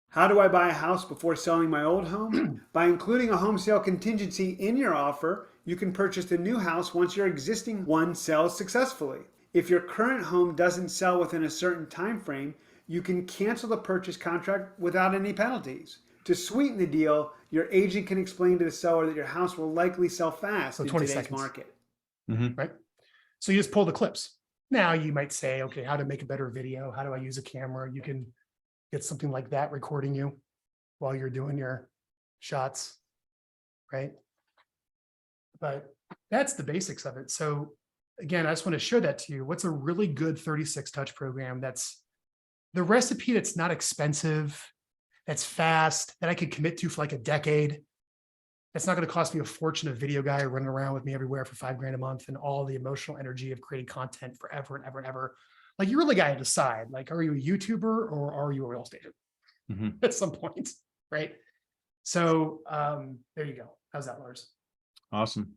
How do I buy a house before selling my old home? By including a home sale contingency in your offer, you can purchase a new house once your existing one sells successfully. If your current home doesn't sell within a certain time frame, you can cancel the purchase contract without any penalties. To sweeten the deal, your agent can explain to the seller that your house will likely sell fast in today's market. Right? So you just pull the clips. Now you might say, okay, how to make a better video? How do I use a camera? You can get something like that recording you while you're doing your shots, right? But that's the basics of it. So again, I just want to show that to you. What's a really good 36 touch program that's the recipe that's not expensive, that's fast, that I could commit to for like a decade. That's not going to cost me a fortune, a video guy running around with me everywhere for $5,000 a month and all the emotional energy of creating content forever and ever and ever. Like you really got to decide, like, are you a YouTuber or are you a real estate agent at some point, right? So there you go. How's that, Lars? Awesome.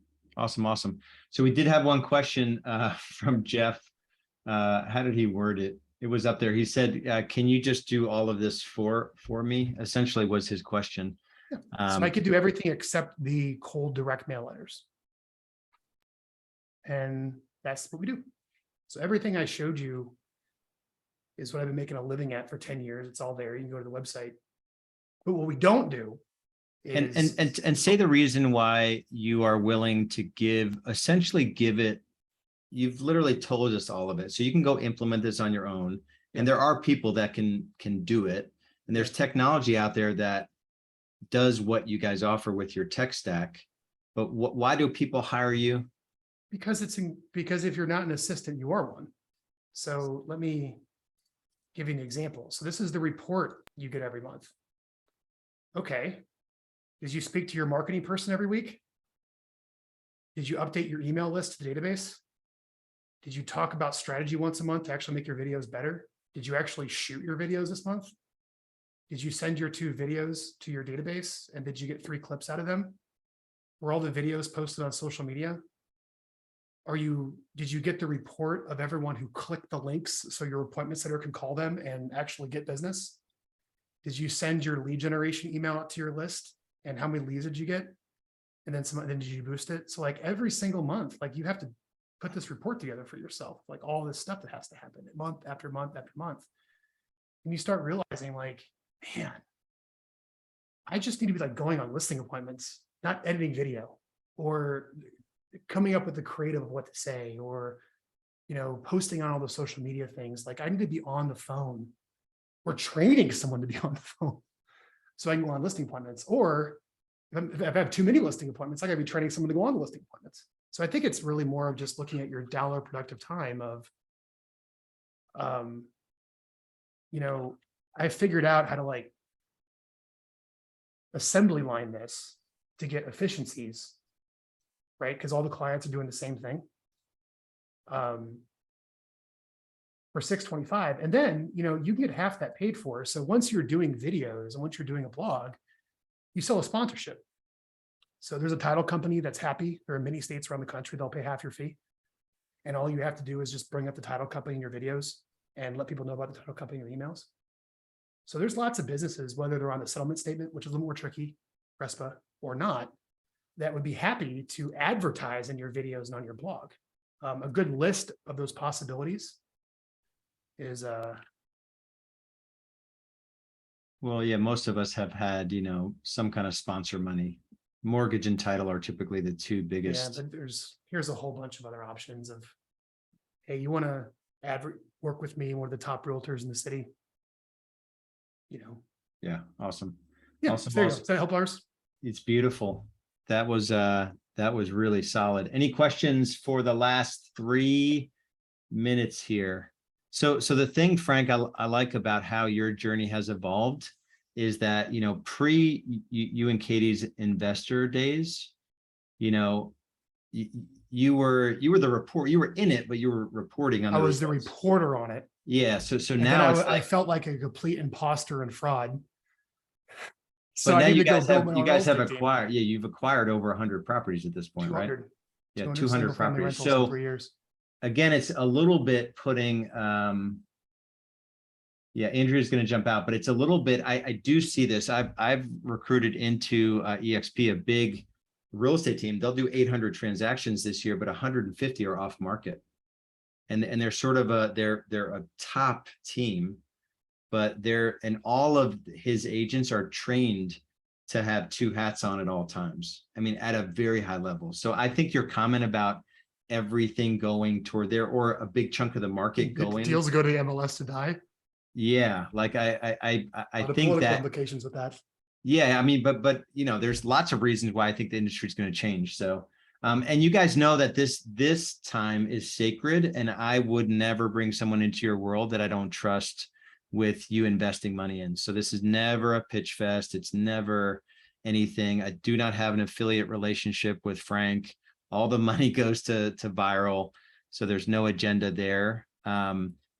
So we did have one question from Jeff. How did he word it? It was up there. He said, can you just do all of this for me? Essentially was his question. So I could do everything except the cold direct mail letters. And that's what we do. So everything I showed you is what I've been making a living at for 10 years. It's all there. You can go to the website. But what we don't do is... And say the reason why you are willing to essentially give it, you've literally told us all of it. So you can go implement this on your own. And there are people that can do it. And there's technology out there that does what you guys offer with your tech stack. But why do people hire you? Because if you're not an assistant, you are one. So let me give you an example. So this is the report you get every month. Okay. Did you speak to your marketing person every week? Did you update your email list to the database? Did you talk about strategy once a month to actually make your videos better? Did you actually shoot your videos this month? Did you send your 2 videos to your database? And did you get 3 clips out of them? Were all the videos posted on social media? Did you get the report of everyone who clicked the links so your appointment setter can call them and actually get business? Did you send your lead generation email out to your list? And how many leads did you get? And then did you boost it? So like every single month, like you have to put this report together for yourself, like all this stuff that has to happen month after month after month. And you start realizing like, man, I just need to be like going on listing appointments, not editing video or coming up with the creative of what to say or, posting on all the social media things. Like I need to be on the phone or training someone to be on the phone so I can go on listing appointments. Or if I have too many listing appointments, I gotta be training someone to go on the listing appointments. So I think it's really more of just looking at your dollar productive time of, I figured out how to like assembly line this to get efficiencies, right? Because all the clients are doing the same thing for $625. And then, you get half that paid for. So once you're doing videos and once you're doing a blog, you sell a sponsorship. So there's a title company that's happy. There are many states around the country, they'll pay half your fee. And all you have to do is just bring up the title company in your videos and let people know about the title company in your emails. So there's lots of businesses, whether they're on the settlement statement, which is a little more tricky, RESPA or not, that would be happy to advertise in your videos and on your blog. A good list of those possibilities is Well, yeah, most of us have had, some kind of sponsor money. Mortgage and title are typically the 2 biggest. but here's a whole bunch of other options of, hey, you want to work with me, one of the top realtors in the city? Yeah, awesome. Yeah, Awesome. so there you go. Does that help, Lars? It's beautiful. That was really solid. Any questions for the last 3 minutes here? So the thing, Frank, I like about how your journey has evolved is that, pre you and Katie's investor days, you were the report, you were in it, but you were reporting on. I was the reporter on it. Yeah. So And now I felt like a complete imposter and fraud. So now you guys have acquired, you've acquired over 100 properties at this point, 200, right? Yeah, 200 single-family properties. rentals in 3 years. Again, it's a little bit putting, Andrea's going to jump out, but it's a little bit, I do see this. I've recruited into EXP, a big real estate team. They'll do 800 transactions this year, but 150 are off market. And they're sort of they're a top team, but all of his agents are trained to have 2 hats on at all times. I mean, at a very high level. So I think your comment about everything going toward there, or a big chunk of the market going. Deals go to the MLS to die. Yeah, like I think that implications with that. Yeah, I mean, but there's lots of reasons why I think the industry is going to change. So, and you guys know that this time is sacred, and I would never bring someone into your world that I don't trust with you investing money in. So this is never a pitch fest. It's never anything. I do not have an affiliate relationship with Frank. All the money goes to Viral. So there's no agenda there.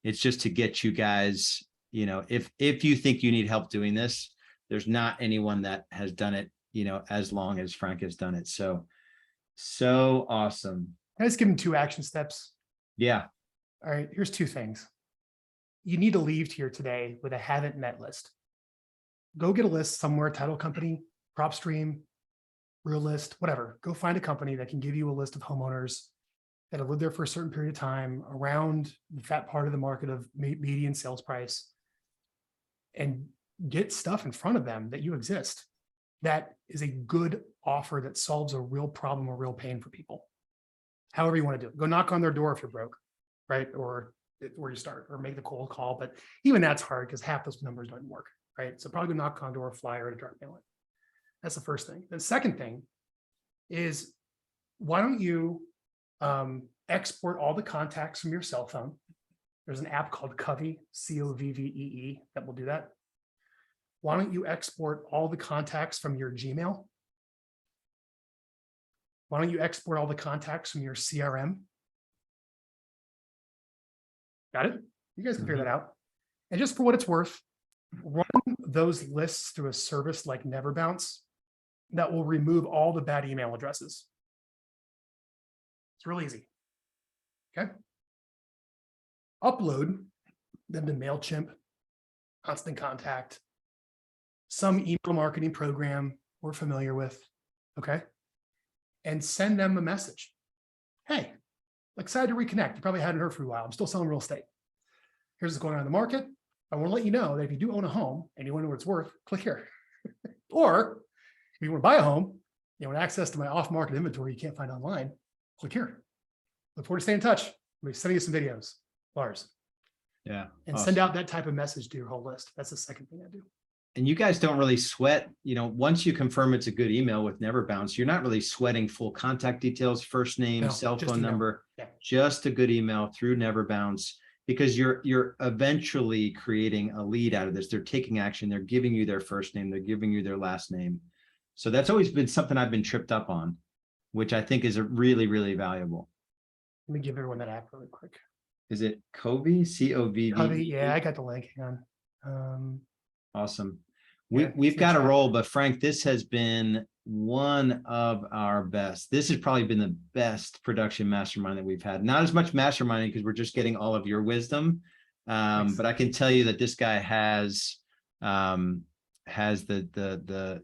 It's just to get you guys, if you think you need help doing this, there's not anyone that has done it, as long as Frank has done it. So awesome. I just give him 2 action steps. Yeah. All right, here's 2 things. You need to leave here today with a haven't met list. Go get a list somewhere, title company, PropStream, Real List, whatever. Go find a company that can give you a list of homeowners that have lived there for a certain period of time around that part of the market of median sales price, and get stuff in front of them that you exist. That is a good offer that solves a real problem or real pain for people. However you want to do it. Go knock on their door if you're broke, right? Or where you start, or make the cold call. But even that's hard because half those numbers don't work, right? So probably go knock on door, flyer, to direct mail it. That's the first thing. The second thing is, why don't you Export all the contacts from your cell phone. There's an app called Covey, Covvee, that will do that. Why don't you export all the contacts from your Gmail? Why don't you export all the contacts from your CRM? Got it? You guys can figure that out. And just for what it's worth, run those lists through a service like NeverBounce that will remove all the bad email addresses. It's real easy. Okay. Upload them to MailChimp, Constant Contact, some email marketing program we're familiar with. Okay. And send them a message. Hey, excited to reconnect. You probably hadn't heard for a while. I'm still selling real estate. Here's what's going on in the market. I want to let you know that if you do own a home and you want to know what it's worth, click here. Or if you want to buy a home, you want access to my off-market inventory you can't find online, click here. Look forward to staying in touch. I'll be sending you some videos, Lars. Yeah. And awesome. send out that type of message to your whole list. That's the second thing I do. And you guys don't really sweat, once you confirm it's a good email with NeverBounce, you're not really sweating full contact details, first name, No, cell just phone email. number, Yeah. just a good email through NeverBounce, because you're eventually creating a lead out of this. They're taking action. They're giving you their first name. They're giving you their last name. So that's always been something I've been tripped up on, which I think is a really, really valuable. Let me give everyone that app really quick. Is it Covey? C-O-V-V? Yeah, I got the link. Hang on. Awesome. Yeah, We've got a chat. roll, but Frank, this has been one of our best. This has probably been the best production mastermind that we've had. Not as much masterminding because we're just getting all of your wisdom. But I can tell you that this guy has the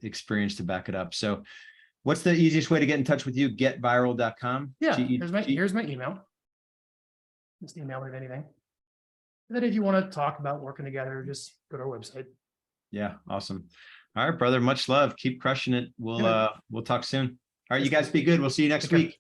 experience to back it up. So what's the easiest way to get in touch with you? Getviral.com? Yeah, here's my email. Just email me if anything. And then if you want to talk about working together, just go to our website. Yeah, awesome. All right, brother. Much love. Keep crushing it. We'll talk soon. All right, you guys be good. We'll see you next week.